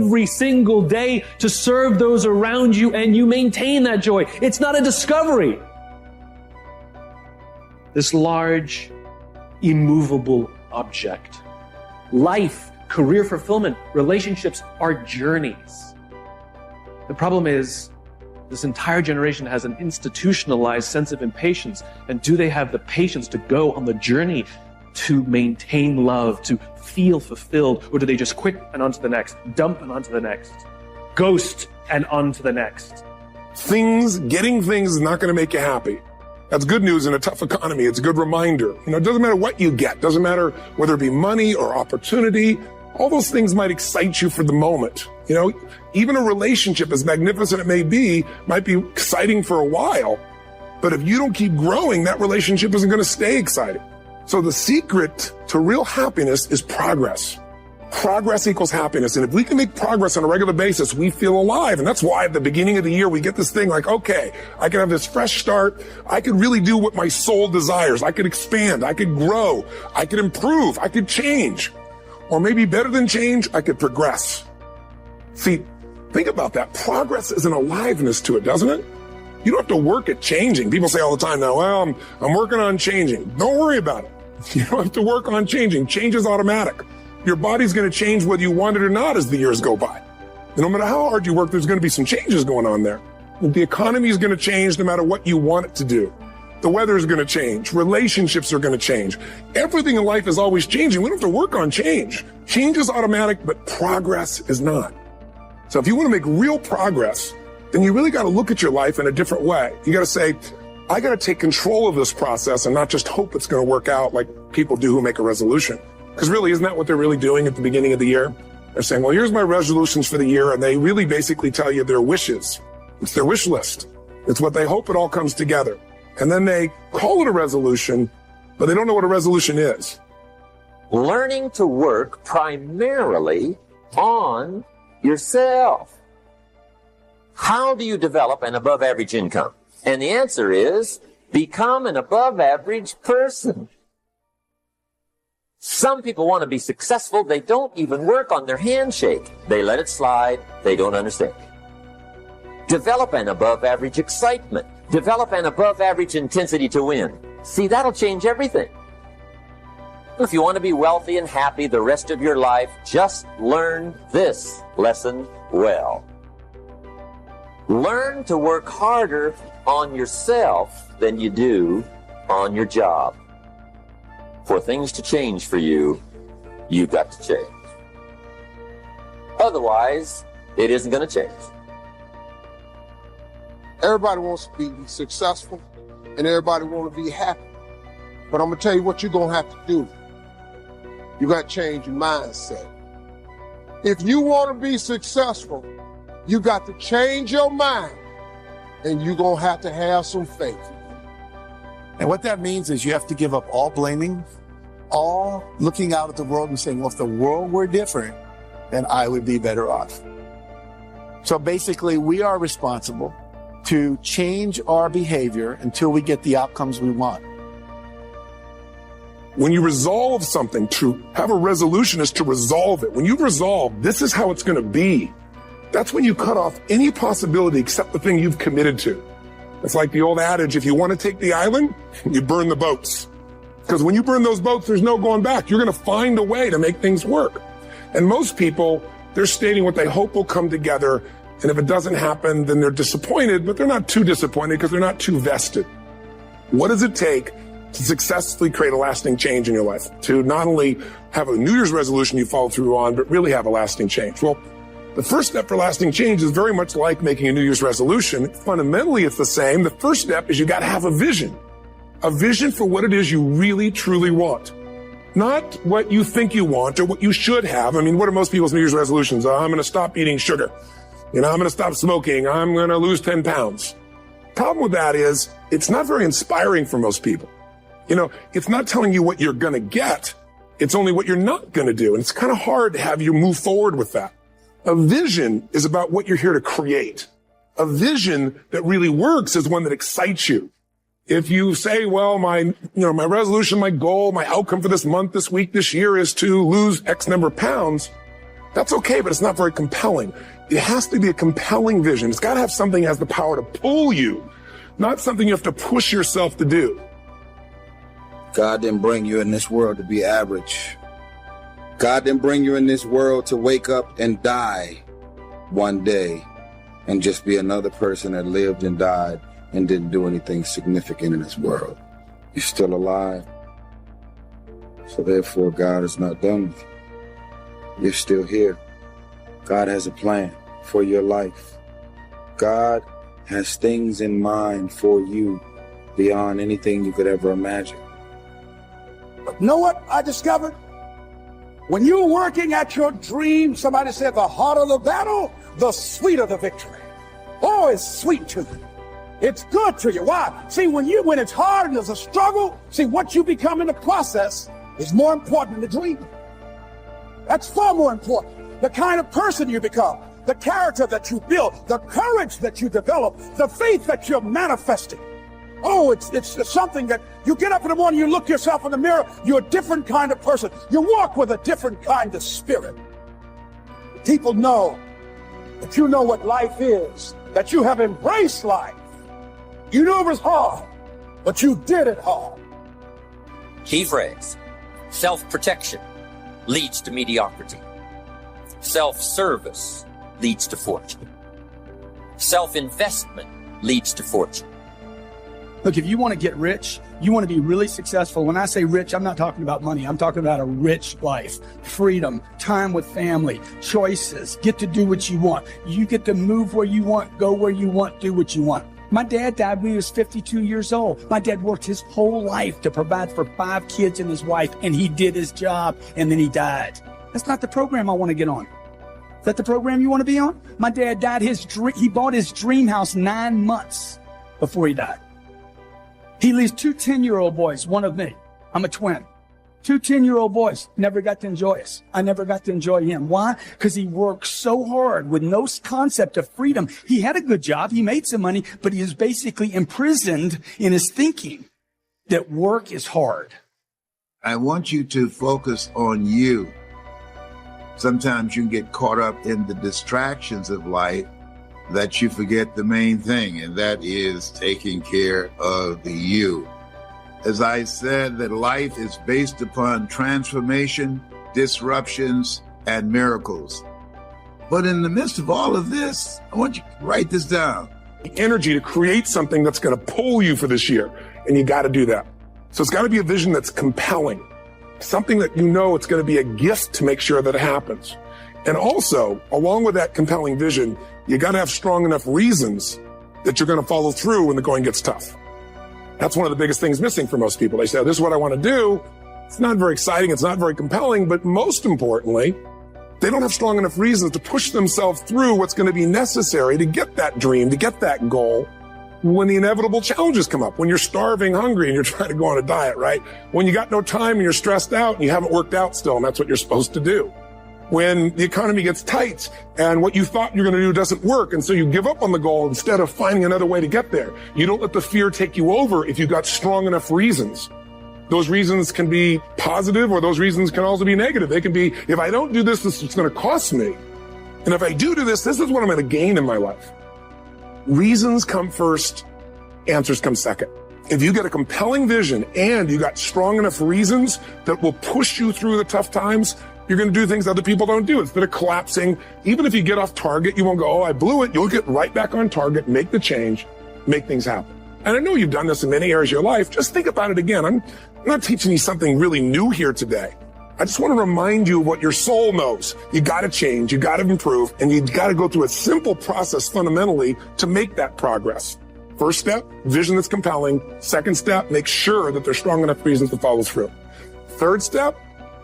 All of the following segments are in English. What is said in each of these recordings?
every single day to serve those around you, and you maintain that joy. It's not a discovery. This large, immovable object. Life, career fulfillment, relationships are journeys. The problem is, this entire generation has an institutionalized sense of impatience. And do they have the patience to go on the journey to maintain love, to feel fulfilled? Or do they just quit and on to the next, dump and on to the next, ghost and on to the next? Getting things is not going to make you happy. That's good news in a tough economy. It's a good reminder. It doesn't matter what you get. Doesn't matter whether it be money or opportunity. All those things might excite you for the moment. Even a relationship, as magnificent it may be, might be exciting for a while. But if you don't keep growing, that relationship isn't going to stay exciting. So the secret to real happiness is progress. Progress equals happiness. And if we can make progress on a regular basis, we feel alive. And that's why at the beginning of the year, we get this thing like, okay, I can have this fresh start. I could really do what my soul desires. I could expand. I could grow. I could improve. I could change. Or maybe better than change, I could progress. See, think about that. Progress is an aliveness to it, doesn't it? You don't have to work at changing. People say all the time now, well, I'm working on changing. Don't worry about it. You don't have to work on changing. Change is automatic. Your body's going to change whether you want it or not as the years go by. And no matter how hard you work, there's going to be some changes going on there. The economy is going to change no matter what you want it to do. The weather is going to change. Relationships are going to change. Everything in life is always changing. We don't have to work on change. Change is automatic, but progress is not. So if you want to make real progress, then you really got to look at your life in a different way. You got to say, I got to take control of this process and not just hope it's going to work out like people do who make a resolution. Because really, isn't that what they're really doing at the beginning of the year? They're saying, well, here's my resolutions for the year. And they really basically tell you their wishes. It's their wish list. It's what they hope it all comes together. And then they call it a resolution, but they don't know what a resolution is. Learning to work primarily on yourself. How do you develop an above average income? And the answer is, become an above average person. Some people want to be successful. They don't even work on their handshake. They let it slide. They don't understand. Develop an above average excitement. Develop an above average intensity to win. See, that'll change everything. If you want to be wealthy and happy the rest of your life, just learn this lesson well. Learn to work harder on yourself than you do on your job. For things to change for you, you've got to change. Otherwise, it isn't going to change. Everybody wants to be successful, and everybody wants to be happy. But I'm going to tell you what you're going to have to do. You got to change your mindset. If you want to be successful, you got to change your mind, and you're going to have some faith. And what that means is you have to give up all blaming, all looking out at the world and saying, well, if the world were different, then I would be better off. So basically, we are responsible to change our behavior until we get the outcomes we want. When you resolve something, to have a resolution is to resolve it. When you resolve, this is how it's going to be. That's when you cut off any possibility except the thing you've committed to. It's like the old adage, if you want to take the island, you burn the boats. Because when you burn those boats, there's no going back. You're going to find a way to make things work. And most people, they're stating what they hope will come together. And if it doesn't happen, then they're disappointed, but they're not too disappointed because they're not too vested. What does it take to successfully create a lasting change in your life? To not only have a New Year's resolution you follow through on, but really have a lasting change? Well, the first step for lasting change is very much like making a New Year's resolution. Fundamentally, it's the same. The first step is you got to have a vision for what it is you really, truly want. Not what you think you want or what you should have. I mean, what are most people's New Year's resolutions? I'm going to stop eating sugar. I'm going to stop smoking. I'm going to lose 10 pounds. Problem with that is it's not very inspiring for most people. It's not telling you what you're going to get. It's only what you're not going to do. And it's kind of hard to have you move forward with that. A vision is about what you're here to create. A vision that really works is one that excites you. If you say, well, my resolution, my goal, my outcome for this month, this week, this year is to lose X number of pounds, That's okay, but it's not very compelling. It has to be a compelling vision. It's got to have something that has the power to pull you, not something you have to push yourself to do. God didn't bring you in this world to be average. God didn't bring you in this world to wake up and die one day and just be another person that lived and died and didn't do anything significant in this world. You're still alive. So therefore, God is not done with you. You're still here. God has a plan for your life. God has things in mind for you beyond anything you could ever imagine. You know what I discovered? When you're working at your dream, somebody said the harder the battle, the sweeter the victory. Oh, it's sweet to you. It's good to you. Why? See, when it's hard and there's a struggle, see, what you become in the process is more important than the dream. That's far more important. The kind of person you become, the character that you build, the courage that you develop, the faith that you're manifesting. Oh, it's something that you get up in the morning, you look yourself in the mirror, you're a different kind of person. You walk with a different kind of spirit. People know that you know what life is, that you have embraced life. You knew it was hard, but you did it hard. Key phrase: self-protection leads to mediocrity. Self-service leads to fortune. Self-investment leads to fortune. Look, if you want to get rich, you want to be really successful. When I say rich, I'm not talking about money. I'm talking about a rich life, freedom, time with family, choices, get to do what you want. You get to move where you want, go where you want, do what you want. My dad died when he was 52 years old. My dad worked his whole life to provide for 5 kids and his wife, and he did his job, and then he died. That's not the program I want to get on. Is that the program you want to be on? My dad died, he bought his dream house 9 months before he died. He leaves 2 10-year-old boys, one of me. I'm a twin. 2 10-year-old boys, never got to enjoy us. I never got to enjoy him. Why? Because he worked so hard with no concept of freedom. He had a good job. He made some money, but he was basically imprisoned in his thinking that work is hard. I want you to focus on you. Sometimes you get caught up in the distractions of life that you forget the main thing, and that is taking care of the you. As I said, that life is based upon transformation, disruptions, and miracles. But in the midst of all of this, I want you to write this down. The energy to create something that's going to pull you for this year, and you got to do that. So it's got to be a vision that's compelling, something that you know it's going to be a gift to make sure that it happens. And also, along with that compelling vision, you got to have strong enough reasons that you're going to follow through when the going gets tough. That's one of the biggest things missing for most people. They say, this is what I want to do. It's not very exciting. It's not very compelling. But most importantly, they don't have strong enough reasons to push themselves through what's going to be necessary to get that dream, to get that goal when the inevitable challenges come up, when you're starving, hungry, and you're trying to go on a diet, right? When you got no time and you're stressed out and you haven't worked out still, and that's what you're supposed to do. When the economy gets tight and what you thought you're going to do doesn't work, and so you give up on the goal instead of finding another way to get there. You don't let the fear take you over if you've got strong enough reasons. Those reasons can be positive, or those reasons can also be negative. They can be, if I don't do this, this is going to cost me. And if I do this, this is what I'm going to gain in my life. Reasons come first, answers come second. If you get a compelling vision and you got strong enough reasons that will push you through the tough times, you're going to do things other people don't do. Instead of collapsing, even if you get off target, you won't go, oh, I blew it. You'll get right back on target, make the change, make things happen. And I know you've done this in many areas of your life. Just think about it again. I'm not teaching you something really new here today. I just want to remind you of what your soul knows. You got to change, you got to improve, and you got to go through a simple process fundamentally to make that progress. First step, vision that's compelling. Second step, make sure that there's strong enough reasons to follow through. Third step,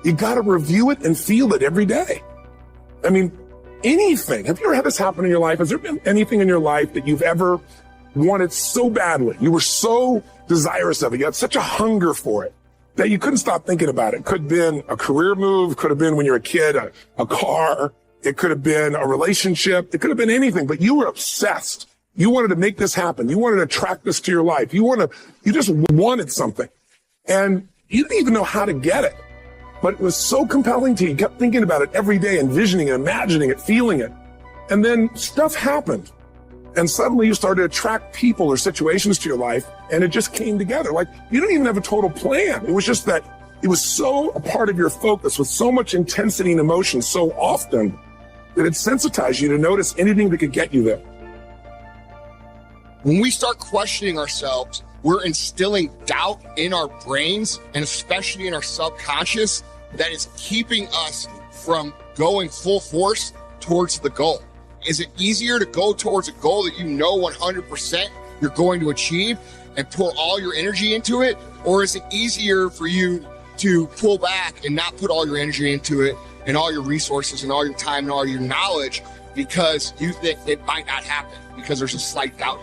you got to review it and feel it every day. I mean, anything. Have you ever had this happen in your life? Has there been anything in your life that you've ever wanted so badly? You were so desirous of it. You had such a hunger for it that you couldn't stop thinking about it. Could have been a career move. Could have been when you were a kid, a car. It could have been a relationship. It could have been anything, but you were obsessed. You wanted to make this happen. You wanted to attract this to your life. You just wanted something, and you didn't even know how to get it. But it was so compelling to you. You kept thinking about it every day, envisioning it, imagining it, feeling it. And then stuff happened. And suddenly you started to attract people or situations to your life, and it just came together. Like, you didn't even have a total plan. It was just that it was so a part of your focus with so much intensity and emotion so often that it sensitized you to notice anything that could get you there. When we start questioning ourselves, we're instilling doubt in our brains and especially in our subconscious that is keeping us from going full force towards the goal. Is it easier to go towards a goal that you know 100% you're going to achieve and pour all your energy into it? Or is it easier for you to pull back and not put all your energy into it and all your resources and all your time and all your knowledge because you think it might not happen because there's a slight doubt?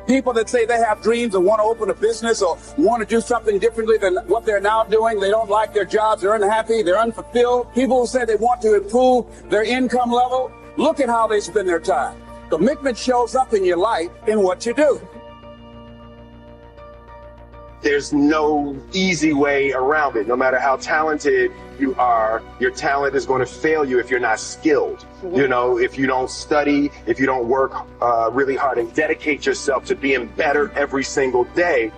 People that say they have dreams and want to open a business or want to do something differently than what they're now doing. They don't like their jobs. They're unhappy. They're unfulfilled. People who say they want to improve their income level. Look at how they spend their time. Commitment shows up in your life in what you do. There's no easy way around it. No matter how talented you are, your talent is going to fail you if you're not skilled. You know, if you don't study, if you don't work really hard and dedicate yourself to being better every single day.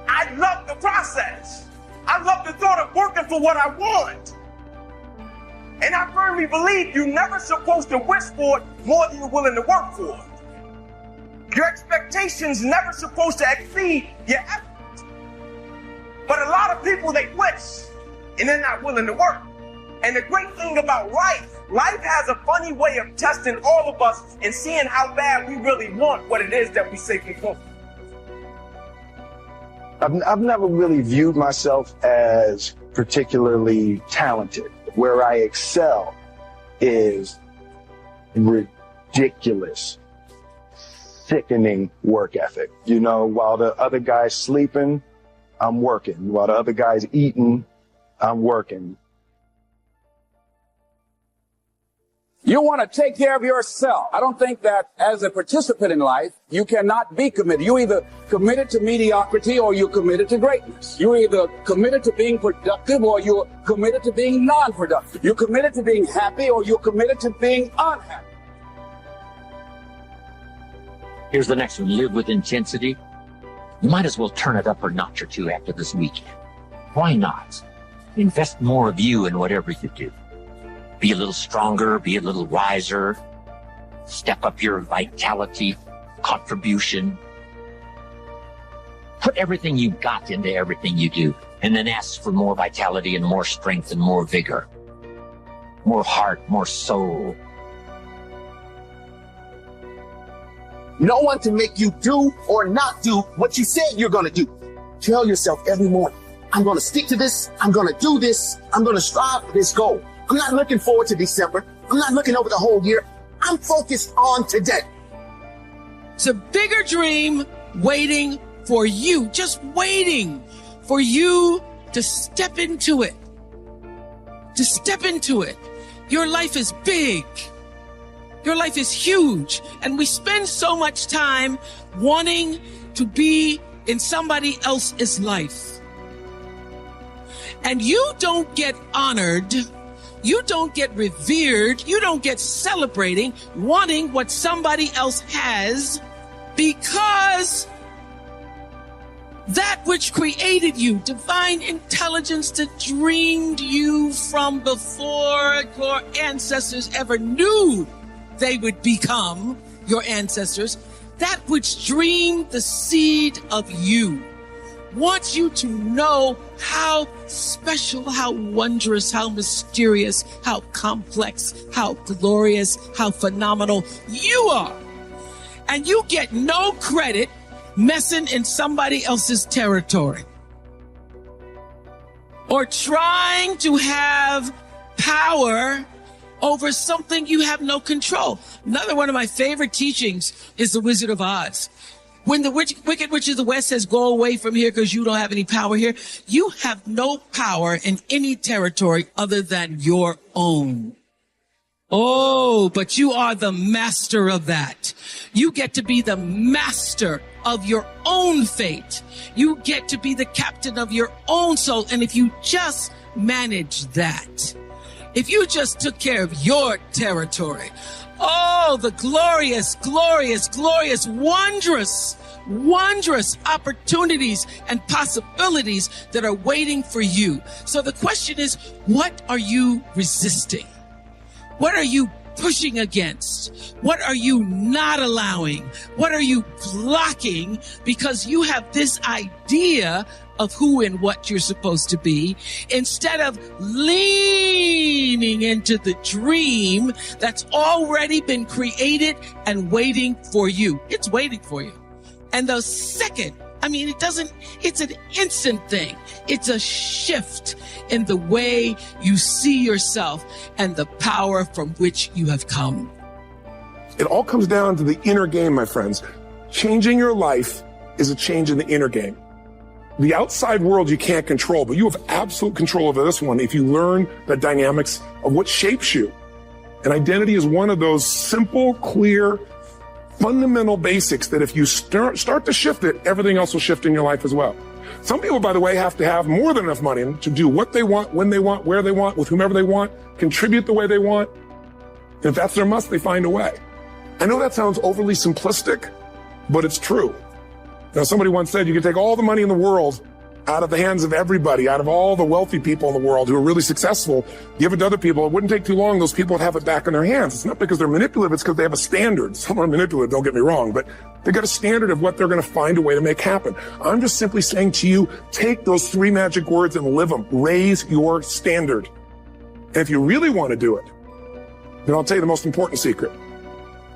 I love the process. I love the thought of working for what I want. And I firmly believe you're never supposed to wish for it more than you're willing to work for it. Your expectations never supposed to exceed your effort. But a lot of people, they wish, and they're not willing to work. And the great thing about life has a funny way of testing all of us and seeing how bad we really want what it is that we say we want. I've never really viewed myself as particularly talented. Where I excel is ridiculous, sickening work ethic. You know, while the other guy's sleeping, I'm working. While the other guy's eating, I'm working. You want to take care of yourself. I don't think that as a participant in life, you cannot be committed. You either committed to mediocrity or you're committed to greatness. You're either committed to being productive or you're committed to being non-productive. You're committed to being happy or you're committed to being unhappy. Here's the next one. Live with intensity. You might as well turn it up a notch or two after this weekend. Why not? Invest more of you in whatever you do. Be a little stronger, be a little wiser, step up your vitality, contribution. Put everything you got into everything you do, and then ask for more vitality and more strength and more vigor, more heart, more soul. No one can make you do or not do what you said you're going to do. Tell yourself every morning, I'm going to stick to this, I'm going to do this, I'm going to strive for this goal. I'm not looking forward to December. I'm not looking over the whole year. I'm focused on today. It's a bigger dream waiting for you, just waiting for you to step into it. To step into it. Your life is big. Your life is huge. And we spend so much time wanting to be in somebody else's life. And you don't get honored. You don't get revered. You don't get celebrating wanting what somebody else has, because that which created you, divine intelligence that dreamed you from before your ancestors ever knew they would become your ancestors, that which dreamed the seed of you, wants you to know how special, how wondrous, how mysterious, how complex, how glorious, how phenomenal you are. And you get no credit messing in somebody else's territory or trying to have power over something you have no control. Another one of my favorite teachings is The Wizard of Oz. When the Wicked Witch of the West says, go away from here because you don't have any power here, you have no power in any territory other than your own. Oh, but you are the master of that. You get to be the master of your own fate. You get to be the captain of your own soul. And if you just manage that, if you just took care of your territory, oh, the glorious, glorious, glorious, wondrous opportunities and possibilities that are waiting for you. So the question is, what are you resisting? What are you pushing against? What are you not allowing? What are you blocking because you have this idea of who and what you're supposed to be, instead of leaning into the dream that's already been created and waiting for you. It's waiting for you. And the second, it's an instant thing. It's a shift in the way you see yourself and the power from which you have come. It all comes down to the inner game, my friends. Changing your life is a change in the inner game. The outside world you can't control, but you have absolute control over this one if you learn the dynamics of what shapes you. And identity is one of those simple, clear, fundamental basics that if you start to shift it, everything else will shift in your life as well. Some people, by the way, have to have more than enough money to do what they want, when they want, where they want, with whomever they want, contribute the way they want. And if that's their must, they find a way. I know that sounds overly simplistic, but it's true. Now, somebody once said you can take all the money in the world out of the hands of everybody, out of all the wealthy people in the world who are really successful, give it to other people. It wouldn't take too long. Those people would have it back in their hands. It's not because they're manipulative. It's because they have a standard. Some are manipulative, don't get me wrong, but they got a standard of what they're going to find a way to make happen. I'm just simply saying to you, take those 3 magic words and live them. Raise your standard. And if you really want to do it, then I'll tell you the most important secret.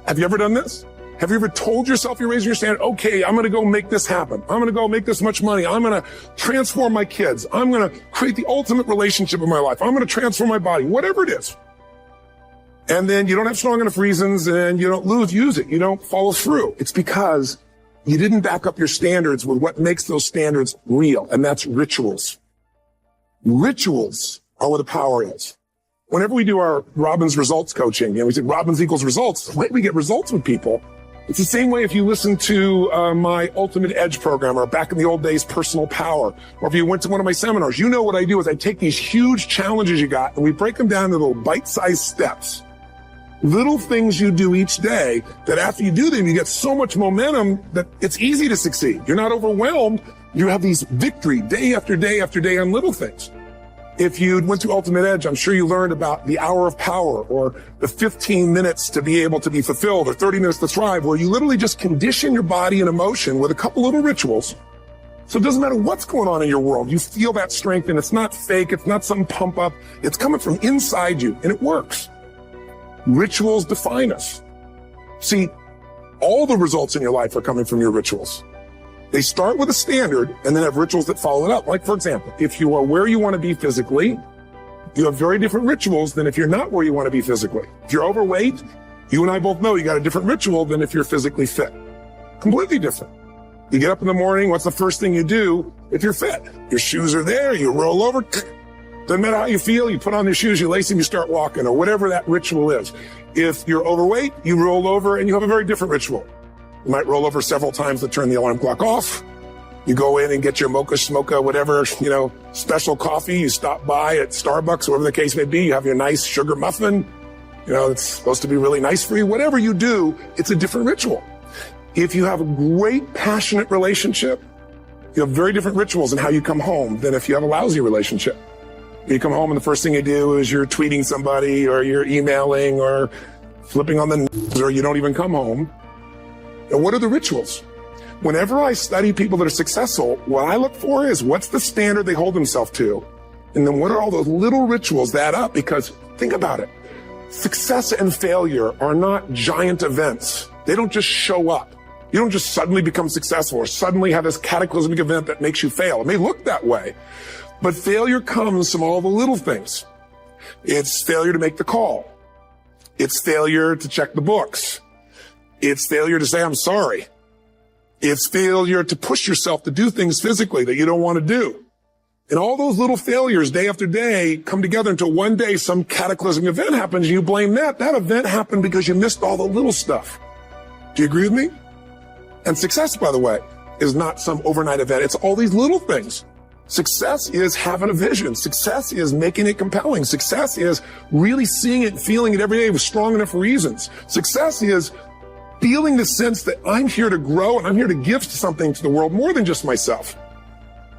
Have you ever done this? Have you ever told yourself you're raising your standard? Okay, I'm going to go make this happen. I'm going to go make this much money. I'm going to transform my kids. I'm going to create the ultimate relationship in my life. I'm going to transform my body, whatever it is. And then you don't have strong enough reasons and you don't use it. You don't follow through. It's because you didn't back up your standards with what makes those standards real. And that's rituals. Rituals are where the power is. Whenever we do our Robbins results coaching, we say Robbins equals results. The way we get results with people, it's the same way if you listen to my Ultimate Edge program, or back in the old days, Personal Power, or if you went to one of my seminars. You know what I do is I take these huge challenges you got and we break them down into little bite-sized steps. Little things you do each day that after you do them, you get so much momentum that it's easy to succeed. You're not overwhelmed. You have these victory day after day after day on little things. If you went to Ultimate Edge, I'm sure you learned about the hour of power, or the 15 minutes to be able to be fulfilled, or 30 minutes to thrive, where you literally just condition your body and emotion with a couple little rituals. So it doesn't matter what's going on in your world. You feel that strength, and it's not fake. It's not some pump up. It's coming from inside you, and it works. Rituals define us. See, all the results in your life are coming from your rituals. They start with a standard and then have rituals that follow it up. Like, for example, if you are where you want to be physically, you have very different rituals than if you're not where you want to be physically. If you're overweight, you and I both know you got a different ritual than if you're physically fit. Completely different. You get up in the morning, what's the first thing you do if you're fit? Your shoes are there, you roll over. Doesn't matter how you feel, you put on your shoes, you lace them, you start walking, or whatever that ritual is. If you're overweight, you roll over and you have a very different ritual. You might roll over several times to turn the alarm clock off. You go in and get your mocha, smocha, whatever, special coffee. You stop by at Starbucks, whatever the case may be. You have your nice sugar muffin. It's supposed to be really nice for you. Whatever you do, it's a different ritual. If you have a great, passionate relationship, you have very different rituals in how you come home than if you have a lousy relationship. You come home and the first thing you do is you're tweeting somebody, or you're emailing, or flipping on the news, or you don't even come home. And what are the rituals? Whenever I study people that are successful, what I look for is what's the standard they hold themselves to? And then what are all those little rituals that add up? Because think about it. Success and failure are not giant events. They don't just show up. You don't just suddenly become successful or suddenly have this cataclysmic event that makes you fail. It may look that way, but failure comes from all the little things. It's failure to make the call. It's failure to check the books. It's failure to say, I'm sorry. It's failure to push yourself to do things physically that you don't want to do. And all those little failures day after day come together until one day some cataclysmic event happens and you blame that. That event happened because you missed all the little stuff. Do you agree with me? And success, by the way, is not some overnight event. It's all these little things. Success is having a vision. Success is making it compelling. Success is really seeing it, feeling it every day with strong enough reasons. Success is feeling the sense that I'm here to grow and I'm here to give something to the world more than just myself.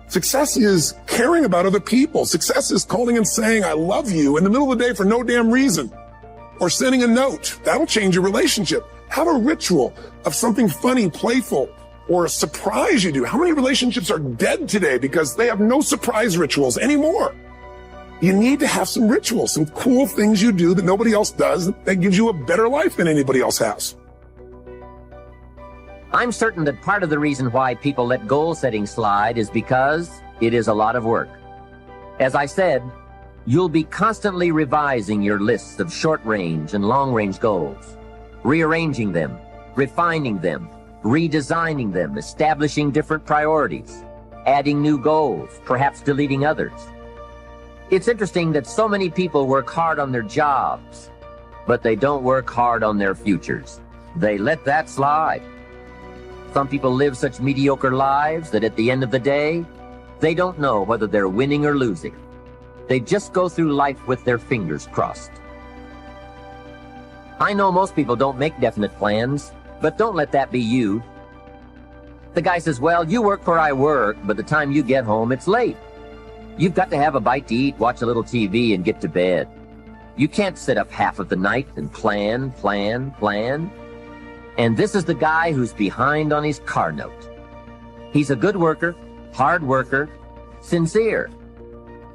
Success is caring about other people. Success is calling and saying, I love you in the middle of the day for no damn reason. Or sending a note. That'll change your relationship. Have a ritual of something funny, playful, or a surprise you do. How many relationships are dead today because they have no surprise rituals anymore? You need to have some rituals, some cool things you do that nobody else does that gives you a better life than anybody else has. I'm certain that part of the reason why people let goal setting slide is because it is a lot of work. As I said, you'll be constantly revising your lists of short-range and long-range goals, rearranging them, refining them, redesigning them, establishing different priorities, adding new goals, perhaps deleting others. It's interesting that so many people work hard on their jobs, but they don't work hard on their futures. They let that slide. Some people live such mediocre lives that at the end of the day, they don't know whether they're winning or losing. They just go through life with their fingers crossed. I know most people don't make definite plans, but don't let that be you. The guy says, well, you work where I work, but the time you get home, it's late. You've got to have a bite to eat, watch a little TV, and get to bed. You can't sit up half of the night and plan. And this is the guy who's behind on his car note. He's a good worker, hard worker, sincere.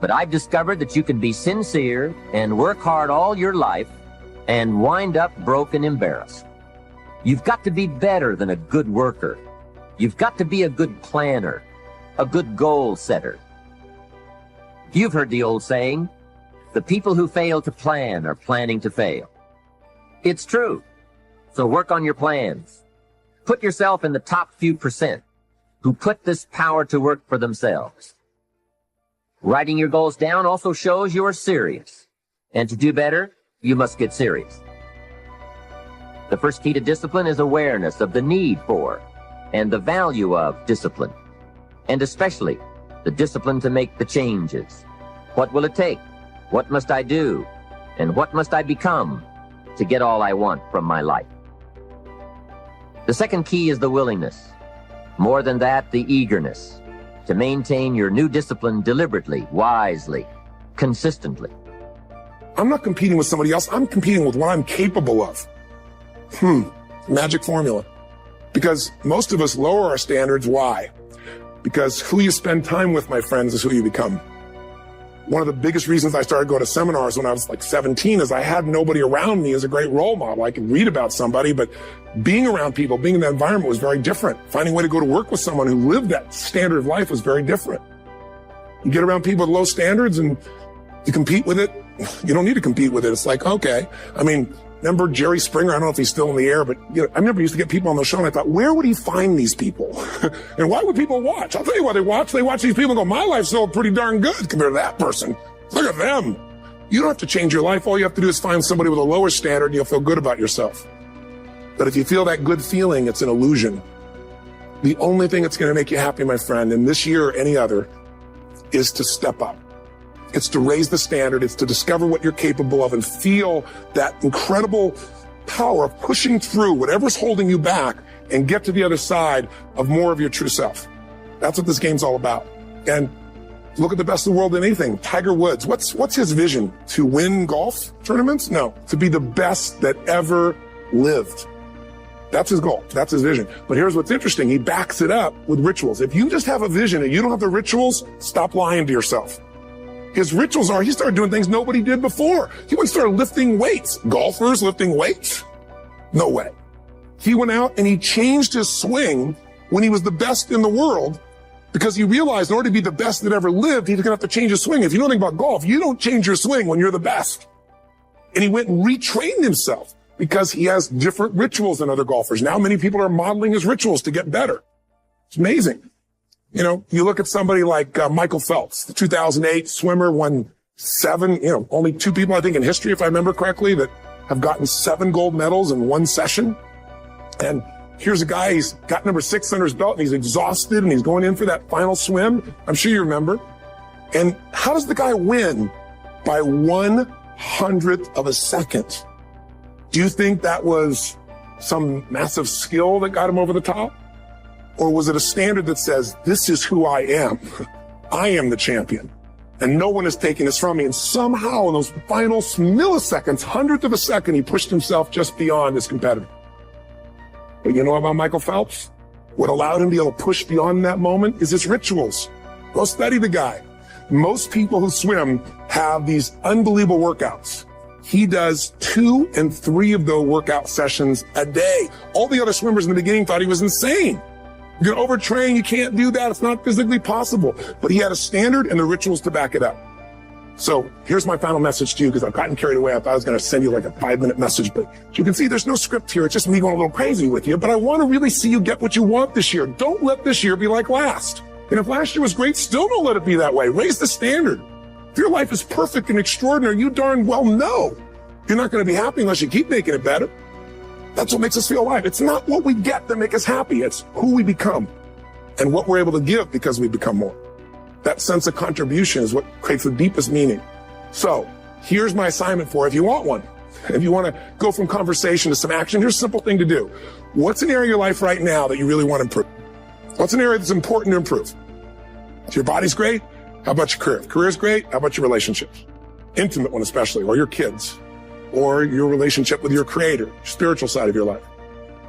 But I've discovered that you can be sincere and work hard all your life and wind up broke and embarrassed. You've got to be better than a good worker. You've got to be a good planner, a good goal setter. You've heard the old saying, the people who fail to plan are planning to fail. It's true. So work on your plans. Put yourself in the top few percent who put this power to work for themselves. Writing your goals down also shows you are serious. And to do better, you must get serious. The first key to discipline is awareness of the need for and the value of discipline. And especially the discipline to make the changes. What will it take? What must I do? And what must I become to get all I want from my life? The second key is the willingness. More than that, the eagerness to maintain your new discipline deliberately, wisely, consistently. I'm not competing with somebody else. I'm competing with what I'm capable of. Magic formula. Because most of us lower our standards. Why? Because who you spend time with, my friends, is who you become. One of the biggest reasons I started going to seminars when I was like 17 is I had nobody around me as a great role model. I could read about somebody, but being around people, being in that environment was very different. Finding a way to go to work with someone who lived that standard of life was very different. You get around people with low standards and you compete with it. You don't need to compete with it. It's like, okay. I mean, remember Jerry Springer? I don't know if he's still in the air, but I remember he used to get people on the show and I thought, where would he find these people? And why would people watch? I'll tell you why they watch. They watch these people and go, my life's still pretty darn good compared to that person. Look at them. You don't have to change your life. All you have to do is find somebody with a lower standard and you'll feel good about yourself. But if you feel that good feeling, it's an illusion. The only thing that's going to make you happy, my friend, in this year or any other, is to step up. It's to raise the standard. It's to discover what you're capable of and feel that incredible power of pushing through whatever's holding you back and get to the other side of more of your true self. That's what this game's all about. And look at the best of the world in anything. Tiger Woods, what's his vision? To win golf tournaments? No, to be the best that ever lived. That's his goal. That's his vision. But here's what's interesting. He backs it up with rituals. If you just have a vision and you don't have the rituals, stop lying to yourself. His rituals are, he started doing things nobody did before. He went and started lifting weights. Golfers lifting weights? No way. He went out and he changed his swing when he was the best in the world because he realized in order to be the best that ever lived, he's going to have to change his swing. If you know anything about golf, you don't change your swing when you're the best. And he went and retrained himself because he has different rituals than other golfers. Now many people are modeling his rituals to get better. It's amazing. You know, you look at somebody like Michael Phelps, the 2008 swimmer, won 7, only 2 people, I think, in history, if I remember correctly, that have gotten 7 gold medals in one session. And Here's a guy, he's got number 6 under his belt and he's exhausted and he's going in for that final swim. I'm sure you remember. And how does the guy win? By 1/100th of a second. Do you think that was some massive skill that got him over the top? Or was it a standard that says, this is who I am? I am the champion. And no one is taking this from me. And somehow in those final milliseconds, 100th of a second, he pushed himself just beyond his competitor. But you know about Michael Phelps? What allowed him to be able to push beyond that moment is his rituals. Go study the guy. Most people who swim have these unbelievable workouts. He does 2 and 3 of those workout sessions a day. All the other swimmers in the beginning thought he was insane. You're going to overtrain. You can't do that. It's not physically possible. But he had a standard and the rituals to back it up. So here's my final message to you, because I've gotten carried away. I thought I was going to send you like a 5-minute message, but you can see there's no script here. It's just me going a little crazy with you. But I want to really see you get what you want this year. Don't let this year be like last. And if last year was great, still don't let it be that way. Raise the standard. If your life is perfect and extraordinary, you darn well know you're not going to be happy unless you keep making it better. That's what makes us feel alive. It's not what we get that make us happy. It's who we become and what we're able to give because we become more. That sense of contribution is what creates the deepest meaning. So here's my assignment for if you want one. If you want to go from conversation to some action, here's a simple thing to do. What's an area of your life right now that you really want to improve? What's an area that's important to improve? If your body's great, how about your career? If career's great, how about your relationships? Intimate one especially, or your kids, or your relationship with your creator, spiritual side of your life.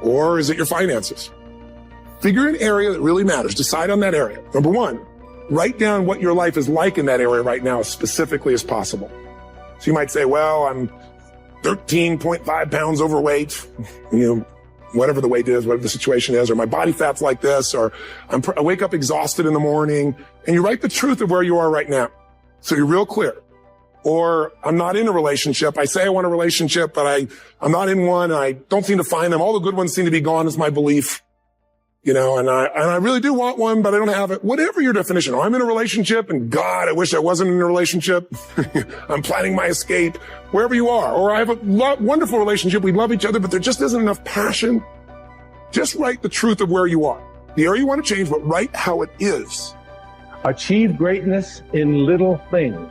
Or is it your finances? Figure an area that really matters. Decide on that area. Number 1, write down what your life is like in that area right now as specifically as possible. So you might say, well, I'm 13.5 pounds overweight, whatever the weight is, whatever the situation is, or my body fat's like this, or I wake up exhausted in the morning, and you write the truth of where you are right now. So you're real clear. Or I'm not in a relationship. I say I want a relationship, but I'm not in one, and I don't seem to find them. All the good ones seem to be gone is my belief. And I really do want one, but I don't have it. Whatever your definition. Or I'm in a relationship and God, I wish I wasn't in a relationship. I'm planning my escape. Wherever you are. Or I have a wonderful relationship. We love each other, but there just isn't enough passion. Just write the truth of where you are. The area you want to change, but write how it is. Achieve greatness in little things.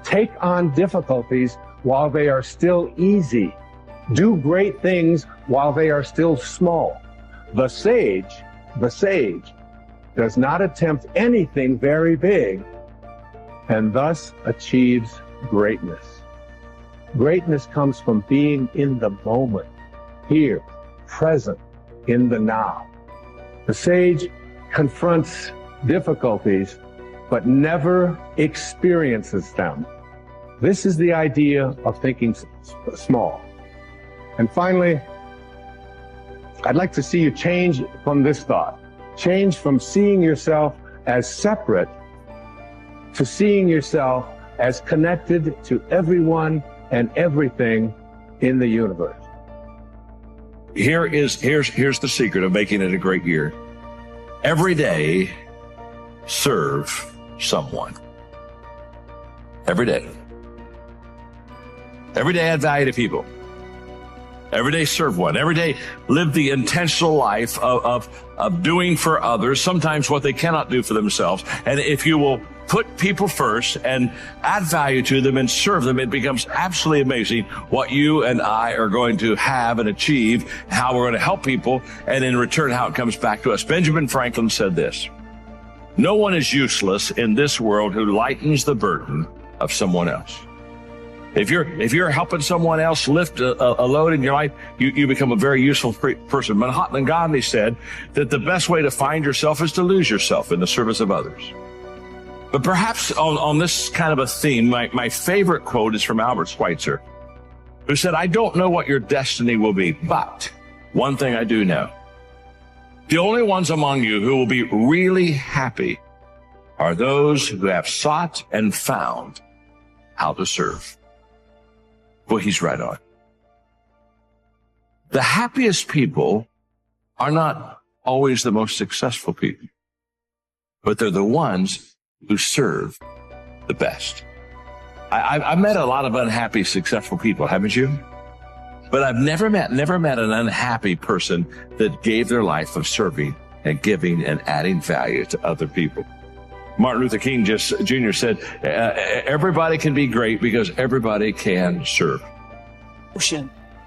Take on difficulties while they are still easy. Do great things while they are still small. The sage does not attempt anything very big and thus achieves greatness. Greatness comes from being in the moment, here, present, in the now. The sage confronts difficulties, but never experiences them. This is the idea of thinking small. And finally, I'd like to see you change from this thought. Change from seeing yourself as separate to seeing yourself as connected to everyone and everything in the universe. Here's the secret of making it a great year. Every day, serve someone. Every day. Every day add value to people. Every day serve one. Every day live the intentional life of doing for others, sometimes what they cannot do for themselves. And if you will put people first and add value to them and serve them, it becomes absolutely amazing what you and I are going to have and achieve, how we're going to help people, and in return, how it comes back to us. Benjamin Franklin said this: no one is useless in this world who lightens the burden of someone else. If you're helping someone else lift a load in your life, you become a very useful person. Mahatma Gandhi said that the best way to find yourself is to lose yourself in the service of others. But perhaps on this kind of a theme, my favorite quote is from Albert Schweitzer, who said, I don't know what your destiny will be, but one thing I do know. The only ones among you who will be really happy are those who have sought and found how to serve. Well, he's right on. The happiest people are not always the most successful people, but they're the ones who serve the best. I've met a lot of unhappy, successful people, haven't you? But I've never met an unhappy person that gave their life of serving and giving and adding value to other people. Martin Luther King Jr. said, everybody can be great because everybody can serve.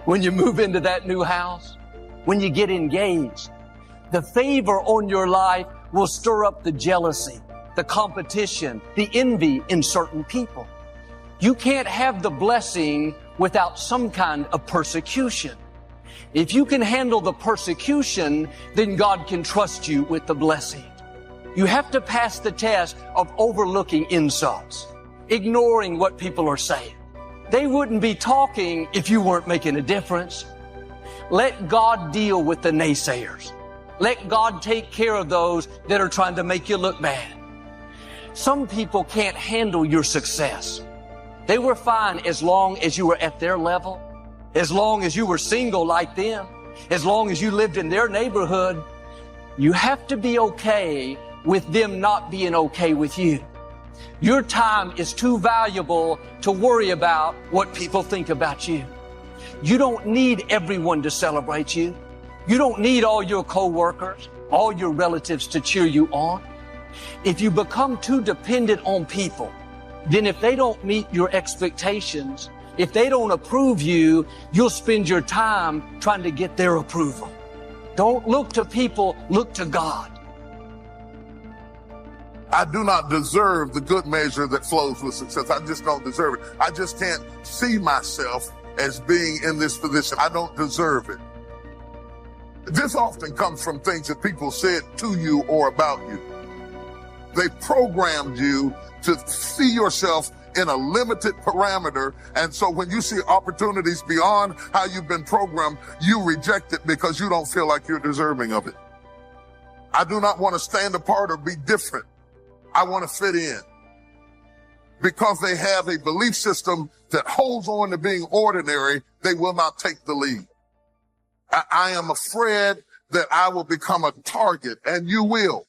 When you move into that new house, when you get engaged, the favor on your life will stir up the jealousy, the competition, the envy in certain people. You can't have the blessing without some kind of persecution. If you can handle the persecution, then God can trust you with the blessing. You have to pass the test of overlooking insults, ignoring what people are saying. They wouldn't be talking if you weren't making a difference. Let God deal with the naysayers. Let God take care of those that are trying to make you look bad. Some people can't handle your success. They were fine as long as you were at their level, as long as you were single like them, as long as you lived in their neighborhood. You have to be okay with them not being okay with you. Your time is too valuable to worry about what people think about you. You don't need everyone to celebrate you. You don't need all your coworkers, all your relatives to cheer you on. If you become too dependent on people, then if they don't meet your expectations, if they don't approve you, you'll spend your time trying to get their approval. Don't look to people, look to God. I do not deserve the good measure that flows with success. I just don't deserve it. I just can't see myself as being in this position. I don't deserve it. This often comes from things that people said to you or about you. They programmed you to see yourself in a limited parameter. And so when you see opportunities beyond how you've been programmed, you reject it because you don't feel like you're deserving of it. I do not want to stand apart or be different. I want to fit in. Because they have a belief system that holds on to being ordinary, they will not take the lead. I am afraid that I will become a target, and you will.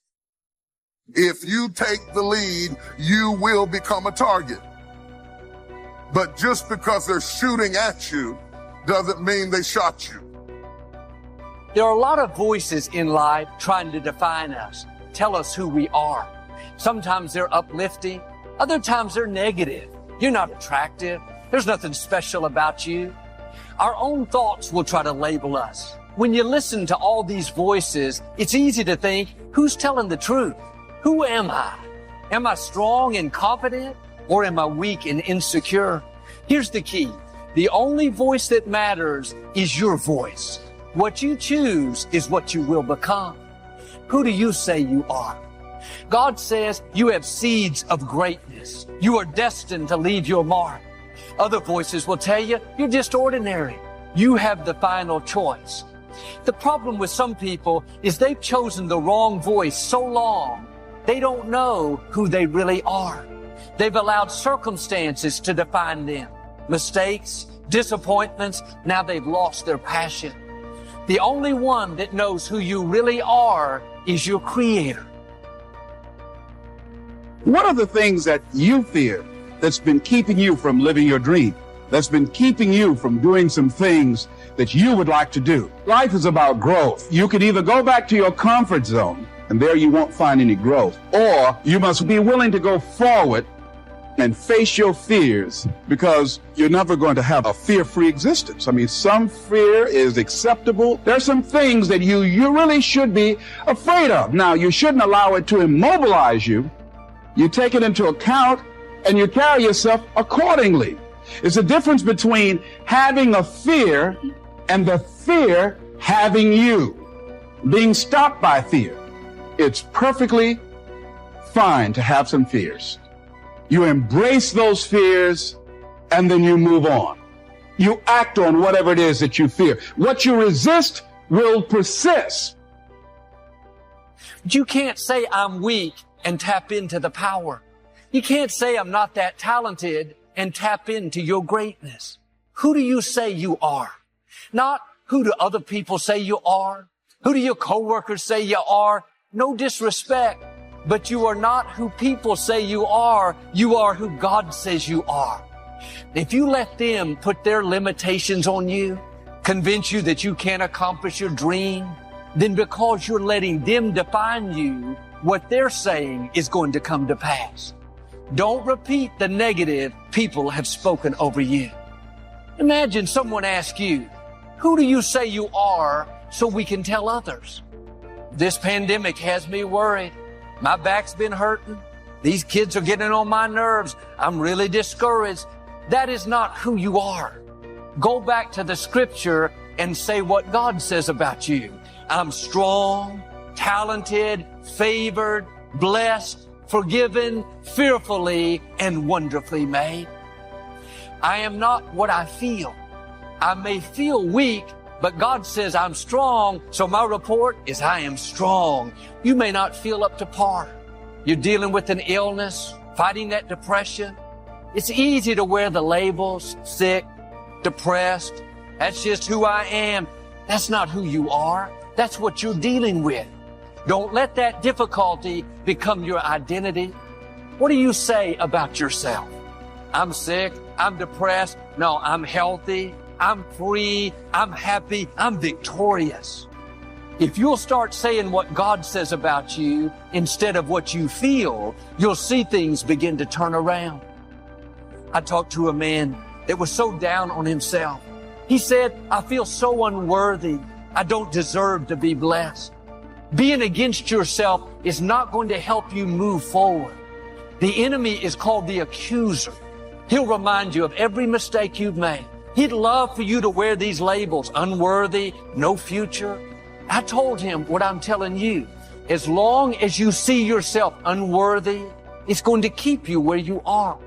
If you take the lead, you will become a target. But just because they're shooting at you doesn't mean they shot you. There are a lot of voices in life trying to define us, tell us who we are. Sometimes they're uplifting, other times they're negative. You're not attractive. There's nothing special about you. Our own thoughts will try to label us. When you listen to all these voices, it's easy to think, who's telling the truth? Who am I? Am I strong and confident, or am I weak and insecure? Here's the key. The only voice that matters is your voice. What you choose is what you will become. Who do you say you are? God says you have seeds of greatness. You are destined to leave your mark. Other voices will tell you you're just ordinary. You have the final choice. The problem with some people is they've chosen the wrong voice so long, they don't know who they really are. They've allowed circumstances to define them. Mistakes, disappointments, now they've lost their passion. The only one that knows who you really are is your Creator. What are the things that you fear that's been keeping you from living your dream? That's been keeping you from doing some things that you would like to do? Life is about growth. You can either go back to your comfort zone, and there you won't find any growth, or you must be willing to go forward and face your fears, because you're never going to have a fear-free existence. I mean, some fear is acceptable. There's some things that you really should be afraid of. Now, you shouldn't allow it to immobilize you. You take it into account and you carry yourself accordingly. It's a difference between having a fear and the fear having you, being stopped by fear. It's perfectly fine to have some fears. You embrace those fears and then you move on. You act on whatever it is that you fear. What you resist will persist. But you can't say I'm weak and tap into the power. You can't say I'm not that talented and tap into your greatness. Who do you say you are? Not who do other people say you are? Who do your coworkers say you are? No disrespect, but you are not who people say you are. You are who God says you are. If you let them put their limitations on you, convince you that you can't accomplish your dream, then because you're letting them define you, what they're saying is going to come to pass. Don't repeat the negative people have spoken over you. Imagine someone asks you, who do you say you are so we can tell others? This pandemic has me worried. My back's been hurting. These kids are getting on my nerves. I'm really discouraged. That is not who you are. Go back to the scripture and say what God says about you. I'm strong, talented, favored, blessed, forgiven, fearfully, and wonderfully made. I am not what I feel. I may feel weak, but God says I'm strong, so my report is I am strong. You may not feel up to par. You're dealing with an illness, fighting that depression. It's easy to wear the labels, sick, depressed. That's just who I am. That's not who you are. That's what you're dealing with. Don't let that difficulty become your identity. What do you say about yourself? I'm sick. I'm depressed. No, I'm healthy. I'm free. I'm happy. I'm victorious. If you'll start saying what God says about you instead of what you feel, you'll see things begin to turn around. I talked to a man that was so down on himself. He said, I feel so unworthy. I don't deserve to be blessed. Being against yourself is not going to help you move forward. The enemy is called the accuser. He'll remind you of every mistake you've made. He'd love for you to wear these labels, unworthy, no future. I told him what I'm telling you. As long as you see yourself unworthy, it's going to keep you where you are.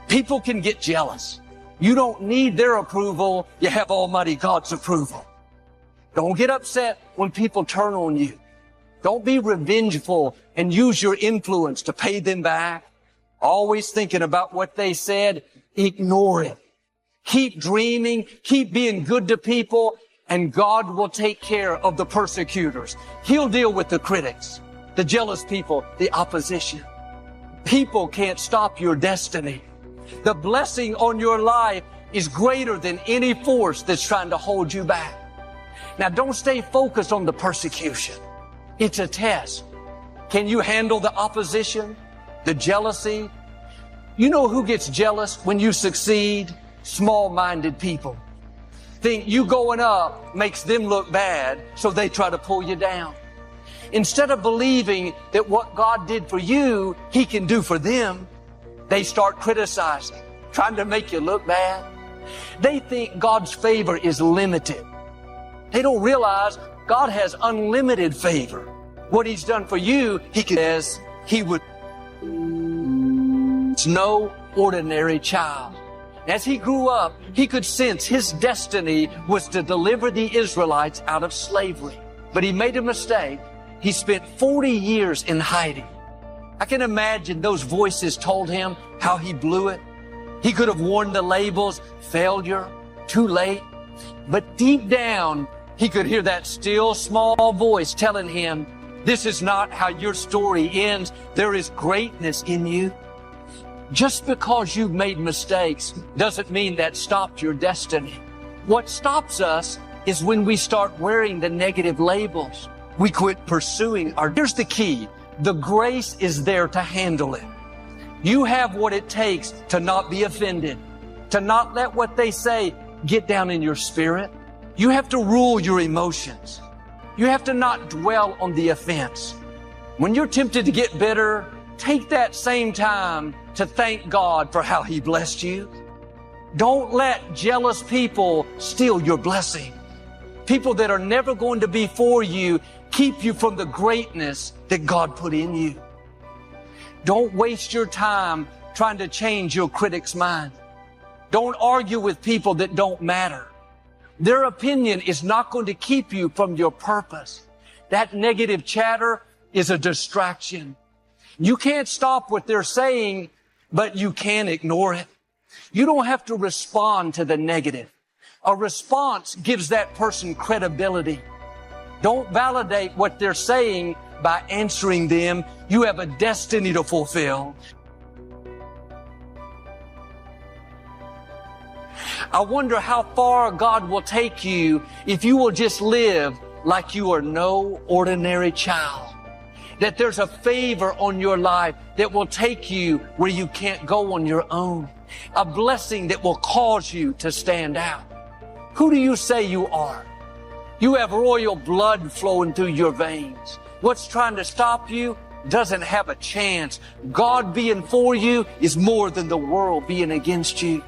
People can get jealous. You don't need their approval. You have Almighty God's approval. Don't get upset when people turn on you. Don't be revengeful and use your influence to pay them back. Always thinking about what they said. Ignore it. Keep dreaming. Keep being good to people, and God will take care of the persecutors. He'll deal with the critics, the jealous people, the opposition. People can't stop your destiny. The blessing on your life is greater than any force that's trying to hold you back. Now, don't stay focused on the persecution. It's a test. Can you handle the opposition, the jealousy? You know who gets jealous when you succeed? Small-minded people. Think you going up makes them look bad, so they try to pull you down. Instead of believing that what God did for you, He can do for them, they start criticizing, trying to make you look bad. They think God's favor is limited. They don't realize God has unlimited favor. What He's done for you, He would. It's no ordinary child. As he grew up, he could sense his destiny was to deliver the Israelites out of slavery. But he made a mistake. He spent 40 years in hiding. I can imagine those voices told him how he blew it. He could have worn the labels, failure, too late. But deep down, he could hear that still small voice telling him, this is not how your story ends. There is greatness in you. Just because you've made mistakes doesn't mean that stopped your destiny. What stops us is when we start wearing the negative labels. We quit pursuing our... Here's the key. The grace is there to handle it. You have what it takes to not be offended, to not let what they say get down in your spirit. You have to rule your emotions. You have to not dwell on the offense. When you're tempted to get bitter, take that same time to thank God for how He blessed you. Don't let jealous people steal your blessing. People that are never going to be for you keep you from the greatness that God put in you. Don't waste your time trying to change your critic's mind. Don't argue with people that don't matter. Their opinion is not going to keep you from your purpose. That negative chatter is a distraction. You can't stop what they're saying, but you can ignore it. You don't have to respond to the negative. A response gives that person credibility. Don't validate what they're saying by answering them. You have a destiny to fulfill. I wonder how far God will take you if you will just live like you are no ordinary child. That there's a favor on your life that will take you where you can't go on your own. A blessing that will cause you to stand out. Who do you say you are? You have royal blood flowing through your veins. What's trying to stop you doesn't have a chance. God being for you is more than the world being against you.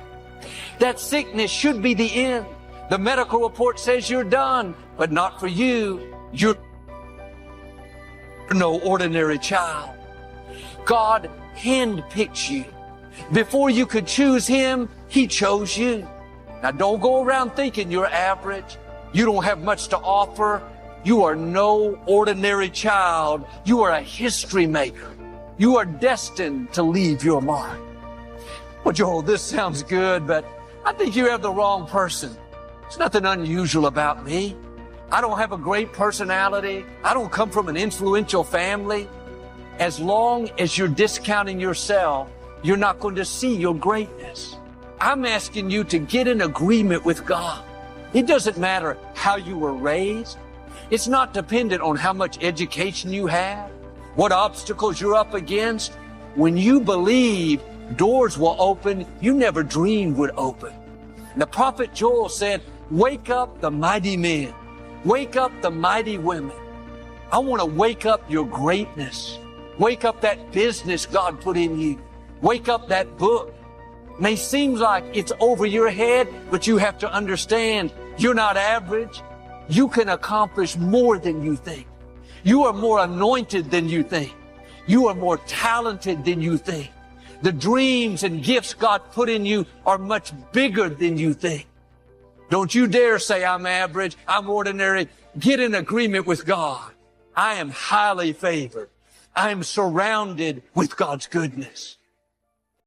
That sickness should be the end. The medical report says you're done, but not for you. You're no ordinary child. God handpicks you. Before you could choose Him, He chose you. Now don't go around thinking you're average. You don't have much to offer. You are no ordinary child. You are a history maker. You are destined to leave your mark. Well, Joel, this sounds good, but I think you have the wrong person. There's nothing unusual about me. I don't have a great personality. I don't come from an influential family. As long as you're discounting yourself, you're not going to see your greatness. I'm asking you to get in agreement with God. It doesn't matter how you were raised. It's not dependent on how much education you have, what obstacles you're up against. When you believe, doors will open you never dreamed would open. And the prophet Joel said, wake up the mighty men. Wake up the mighty women. I want to wake up your greatness. Wake up that business God put in you. Wake up that book. May seem like it's over your head, but you have to understand you're not average. You can accomplish more than you think. You are more anointed than you think. You are more talented than you think. The dreams and gifts God put in you are much bigger than you think. Don't you dare say I'm average, I'm ordinary. Get in agreement with God. I am highly favored. I am surrounded with God's goodness.